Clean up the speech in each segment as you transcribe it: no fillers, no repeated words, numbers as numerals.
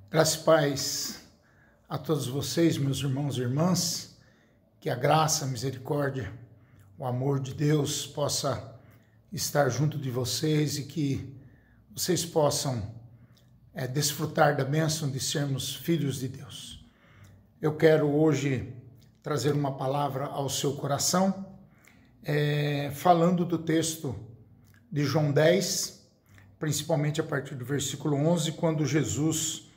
Graça e paz a todos vocês, meus irmãos e irmãs, que a graça, a misericórdia, o amor de Deus possa estar junto de vocês e que vocês possam desfrutar da bênção de sermos filhos de Deus. Eu quero hoje trazer uma palavra ao seu coração, falando do texto de João 10, principalmente a partir do versículo 11, quando Jesus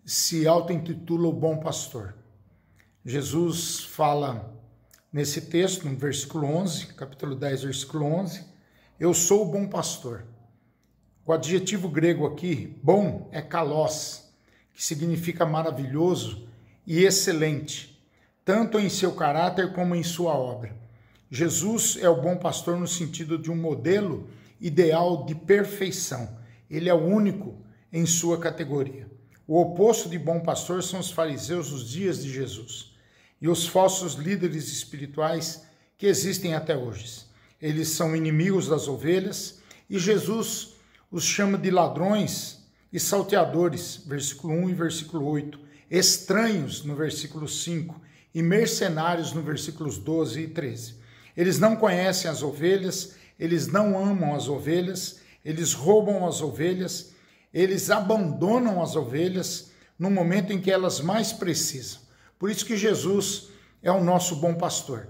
se auto-intitula o bom pastor. Jesus fala nesse texto, no versículo 11, capítulo 10, versículo 11, eu sou o bom pastor. O adjetivo grego aqui, bom, é kalos, que significa maravilhoso e excelente, tanto em seu caráter como em sua obra. Jesus é o bom pastor no sentido de um modelo ideal de perfeição. Ele é o único em sua categoria. O oposto de bom pastor são os fariseus dos dias de Jesus e os falsos líderes espirituais que existem até hoje. Eles são inimigos das ovelhas e Jesus os chama de ladrões e salteadores, versículo 1 e versículo 8, estranhos no versículo 5 e mercenários no versículos 12 e 13. Eles não conhecem as ovelhas, eles não amam as ovelhas, eles roubam as ovelhas, eles abandonam as ovelhas no momento em que elas mais precisam. Por isso que Jesus é o nosso bom pastor.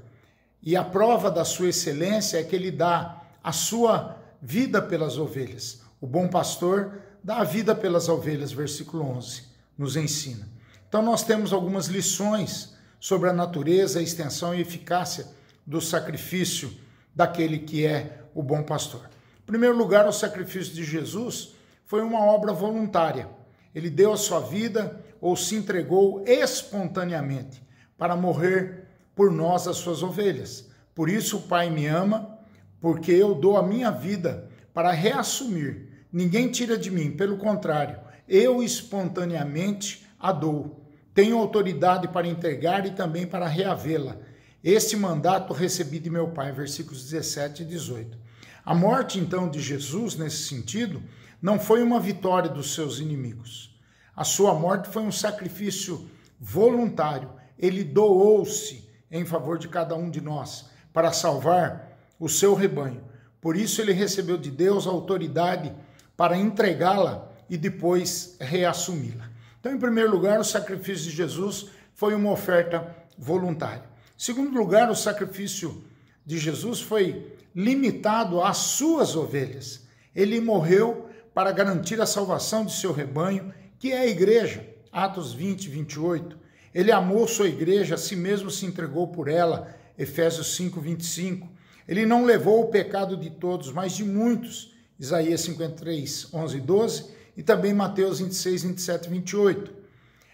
E a prova da sua excelência é que ele dá a sua vida pelas ovelhas. O bom pastor dá a vida pelas ovelhas, versículo 11, nos ensina. Então nós temos algumas lições sobre a natureza, a extensão e eficácia do sacrifício daquele que é o bom pastor. Em primeiro lugar, o sacrifício de Jesus foi uma obra voluntária. Ele deu a sua vida ou se entregou espontaneamente para morrer por nós, as suas ovelhas. Por isso o Pai me ama, porque eu dou a minha vida para reassumir. Ninguém tira de mim, pelo contrário, eu espontaneamente a dou. Tenho autoridade para entregar e também para reavê-la. Este mandato recebi de meu Pai, versículos 17 e 18. A morte, então, de Jesus, nesse sentido, não foi uma vitória dos seus inimigos. A sua morte foi um sacrifício voluntário. Ele doou-se em favor de cada um de nós para salvar o seu rebanho. Por isso ele recebeu de Deus a autoridade para entregá-la e depois reassumi-la. Então, em primeiro lugar, o sacrifício de Jesus foi uma oferta voluntária. Em segundo lugar, o sacrifício de Jesus foi limitado às suas ovelhas. Ele morreu para garantir a salvação de seu rebanho, que é a igreja. Atos 20, 28. Ele amou sua igreja, a si mesmo se entregou por ela. Efésios 5, 25. Ele não levou o pecado de todos, mas de muitos. Isaías 53, 11 e 12. E também Mateus 26, 27 e 28.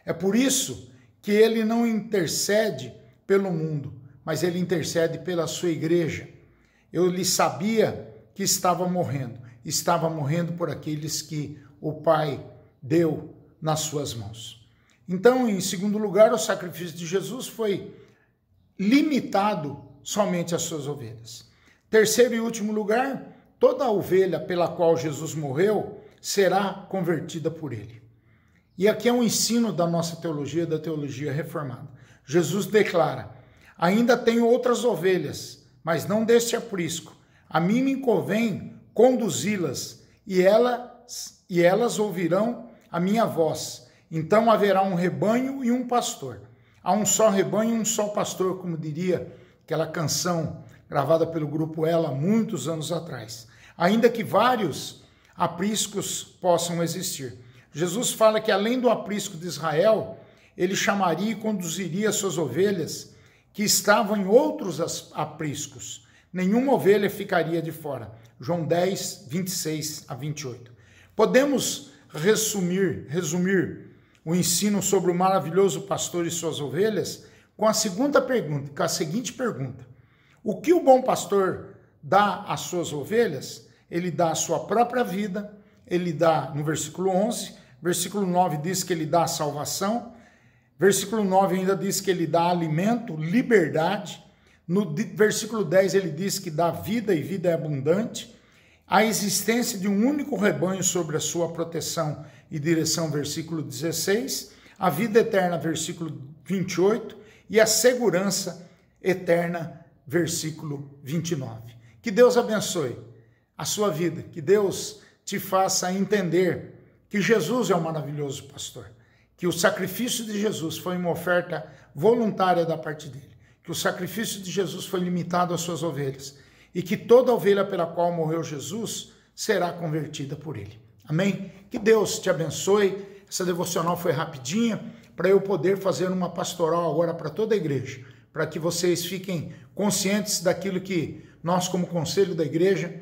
É por isso que ele não intercede pelo mundo, mas ele intercede pela sua igreja. Ele sabia que estava morrendo por aqueles que o Pai deu nas suas mãos. Então, em segundo lugar, o sacrifício de Jesus foi limitado somente às suas ovelhas. Terceiro e último lugar, toda a ovelha pela qual Jesus morreu será convertida por ele. E aqui é um ensino da nossa teologia, da teologia reformada. Jesus declara: ainda tenho outras ovelhas, mas não deste aprisco. A mim me convém conduzi-las, e elas ouvirão a minha voz. Então haverá um rebanho e um pastor. Há um só rebanho e um só pastor, como diria aquela canção gravada pelo grupo Ela muitos anos atrás. Ainda que vários apriscos possam existir. Jesus fala que além do aprisco de Israel, ele chamaria e conduziria suas ovelhas que estavam em outros apriscos. Nenhuma ovelha ficaria de fora. João 10, 26 a 28. Podemos resumir o ensino sobre o maravilhoso pastor e suas ovelhas com a seguinte pergunta. O que o bom pastor dá às suas ovelhas? Ele dá a sua própria vida, ele dá, no versículo 11, versículo 9 diz que ele dá a salvação, versículo 9 ainda diz que ele dá alimento, liberdade. No versículo 10 ele diz que dá vida e vida é abundante. a existência de um único rebanho sobre a sua proteção e direção, versículo 16, a vida eterna, versículo 28, e a segurança eterna, versículo 29. Que Deus abençoe a sua vida, que Deus te faça entender que Jesus é um maravilhoso pastor, que o sacrifício de Jesus foi uma oferta voluntária da parte dele, que o sacrifício de Jesus foi limitado às suas ovelhas e que toda ovelha pela qual morreu Jesus será convertida por ele. Amém? Que Deus te abençoe. Essa devocional foi rapidinha para eu poder fazer uma pastoral agora para toda a igreja, para que vocês fiquem conscientes daquilo que nós, como conselho da igreja,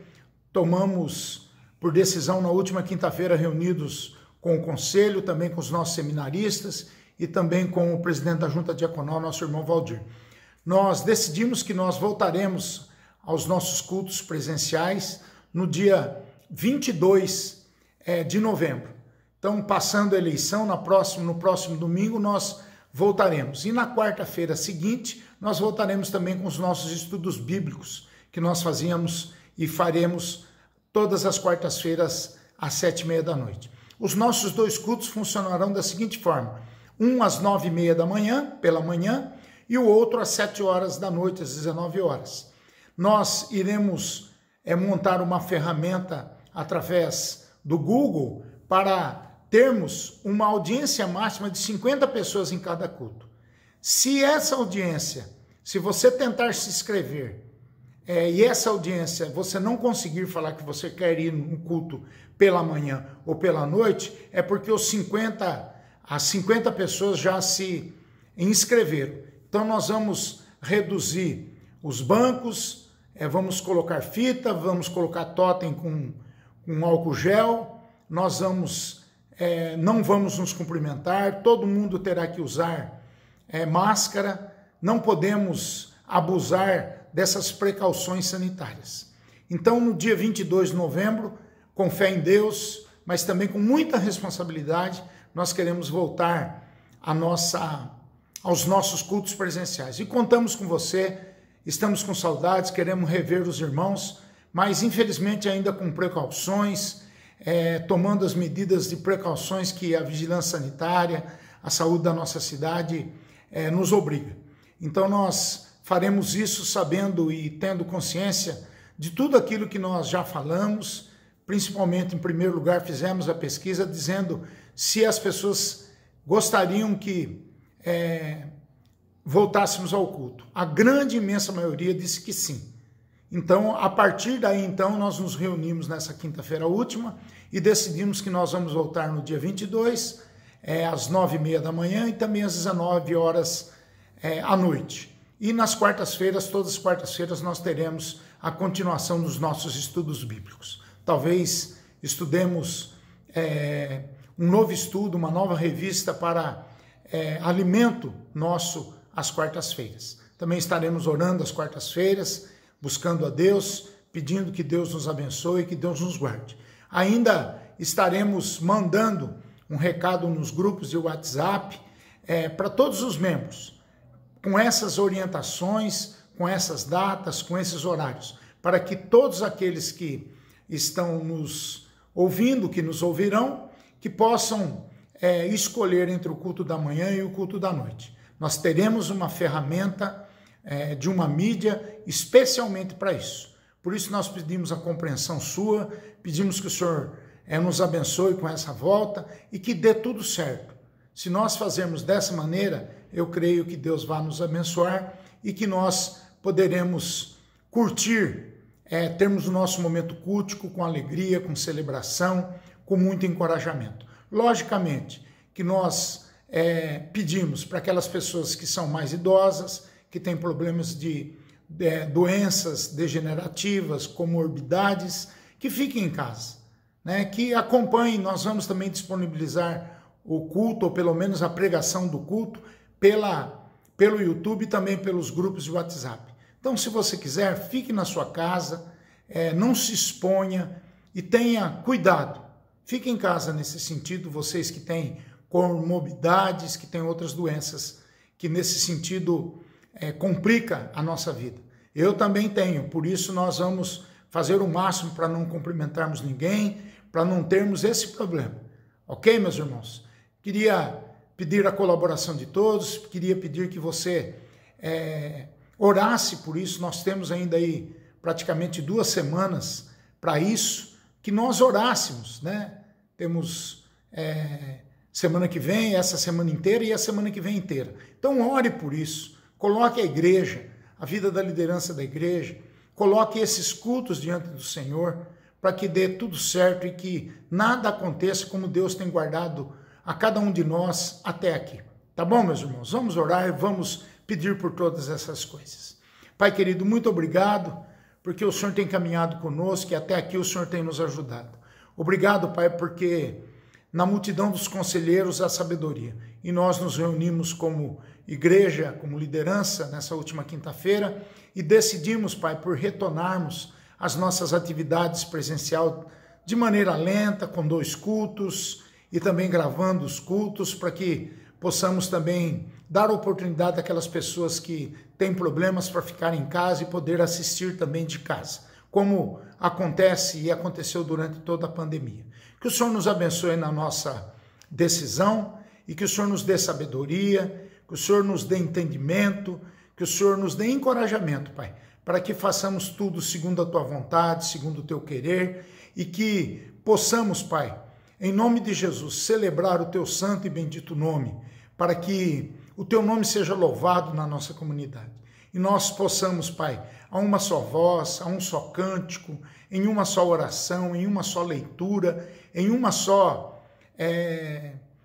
tomamos por decisão na última quinta-feira, reunidos com o conselho, também com os nossos seminaristas e também com o presidente da junta diaconal, nosso irmão Valdir. Nós decidimos que nós voltaremos aos nossos cultos presenciais no dia 22 de novembro. Então, passando a eleição, no próximo domingo, nós voltaremos. E na quarta-feira seguinte, nós voltaremos também com os nossos estudos bíblicos, que nós fazíamos e faremos todas as quartas-feiras às 7h30 da noite. Os nossos 2 cultos funcionarão da seguinte forma: um às 9h30 da manhã, pela manhã, e o outro às 7h da noite, às 19h. Nós iremos montar uma ferramenta através do Google para termos uma audiência máxima de 50 pessoas em cada culto. Se essa audiência, se você tentar se inscrever, e essa audiência você não conseguir falar que você quer ir no culto pela manhã ou pela noite, é porque as 50 pessoas já se inscreveram. Então nós vamos reduzir os bancos, vamos colocar fita, vamos colocar totem com álcool gel, nós não vamos nos cumprimentar, todo mundo terá que usar máscara, não podemos abusar dessas precauções sanitárias. Então, no dia 22 de novembro, com fé em Deus, mas também com muita responsabilidade, nós queremos voltar aos nossos cultos presenciais. E contamos com você, estamos com saudades, queremos rever os irmãos, mas infelizmente ainda com precauções, tomando as medidas de precauções que a vigilância sanitária, a saúde da nossa cidade nos obriga. Então nós faremos isso sabendo e tendo consciência de tudo aquilo que nós já falamos, principalmente, em primeiro lugar, fizemos a pesquisa dizendo se as pessoas gostariam que voltássemos ao culto. A grande, imensa maioria disse que sim. Então, a partir daí, então, nós nos reunimos nessa quinta-feira última e decidimos que nós vamos voltar no dia 22, às 9h30 da manhã e também às 19h à noite. E nas quartas-feiras, todas as quartas-feiras, nós teremos a continuação dos nossos estudos bíblicos. Talvez estudemos um novo estudo, uma nova revista para alimento nosso às quartas-feiras. Também estaremos orando às quartas-feiras, buscando a Deus, pedindo que Deus nos abençoe e que Deus nos guarde. Ainda estaremos mandando um recado nos grupos de WhatsApp para todos os membros, com essas orientações, com essas datas, com esses horários, para que todos aqueles que estão nos ouvindo, que nos ouvirão, que possam escolher entre o culto da manhã e o culto da noite. Nós teremos uma ferramenta de uma mídia especialmente para isso. Por isso nós pedimos a compreensão sua, pedimos que o Senhor nos abençoe com essa volta e que dê tudo certo. Se nós fazermos dessa maneira, eu creio que Deus vai nos abençoar e que nós poderemos curtir, termos o nosso momento cultico com alegria, com celebração, com muito encorajamento. Logicamente que nós pedimos para aquelas pessoas que são mais idosas, que têm problemas de doenças degenerativas, comorbidades, que fiquem em casa, né? Que acompanhem. Nós vamos também disponibilizar o culto, ou pelo menos a pregação do culto, pelo YouTube e também pelos grupos de WhatsApp. Então, se você quiser, fique na sua casa, não se exponha e tenha cuidado. Fique em casa nesse sentido, vocês que têm comorbidades, que têm outras doenças, que nesse sentido complica a nossa vida. Eu também tenho, por isso nós vamos fazer o máximo para não cumprimentarmos ninguém, para não termos esse problema. Ok, meus irmãos? Queria pedir a colaboração de todos, queria pedir que você orasse por isso. Nós temos ainda aí praticamente 2 semanas para isso, que nós orássemos, né? Temos semana que vem, essa semana inteira e a semana que vem inteira. Então ore por isso, coloque a igreja, a vida da liderança da igreja, coloque esses cultos diante do Senhor, para que dê tudo certo e que nada aconteça como Deus tem guardado a cada um de nós até aqui. Tá bom, meus irmãos? Vamos orar e vamos pedir por todas essas coisas. Pai querido, muito obrigado, porque o Senhor tem caminhado conosco e até aqui o Senhor tem nos ajudado. Obrigado, Pai, porque na multidão dos conselheiros há sabedoria. E nós nos reunimos como igreja, como liderança, nessa última quinta-feira, e decidimos, Pai, por retornarmos as nossas atividades presencial de maneira lenta, com 2 cultos, e também gravando os cultos, para que possamos também dar oportunidade àquelas pessoas que têm problemas para ficar em casa e poder assistir também de casa, como acontece e aconteceu durante toda a pandemia. Que o Senhor nos abençoe na nossa decisão e que o Senhor nos dê sabedoria, que o Senhor nos dê entendimento, que o Senhor nos dê encorajamento, Pai, para que façamos tudo segundo a Tua vontade, segundo o Teu querer, e que possamos, Pai, em nome de Jesus, celebrar o Teu santo e bendito nome, para que o Teu nome seja louvado na nossa comunidade. E nós possamos, Pai, a uma só voz, a um só cântico, em uma só oração, em uma só leitura, em uma só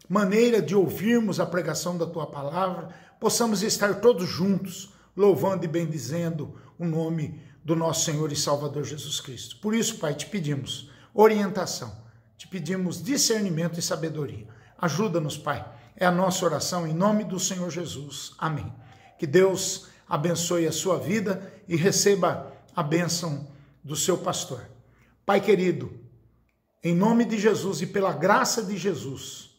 maneira de ouvirmos a pregação da Tua palavra, possamos estar todos juntos, louvando e bendizendo o nome do nosso Senhor e Salvador Jesus Cristo. Por isso, Pai, te pedimos orientação, te pedimos discernimento e sabedoria. Ajuda-nos, Pai. É a nossa oração em nome do Senhor Jesus. Amém. Que Deus abençoe a sua vida e receba a bênção do seu pastor. Pai querido, em nome de Jesus e pela graça de Jesus,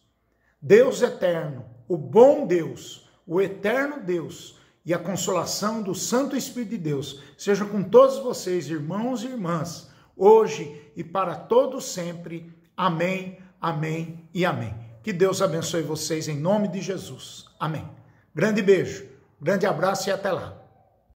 Deus eterno, o bom Deus, o eterno Deus e a consolação do Santo Espírito de Deus seja com todos vocês, irmãos e irmãs, hoje e para todos sempre. Amém, amém e amém. Que Deus abençoe vocês em nome de Jesus. Amém. Grande beijo, grande abraço e até lá.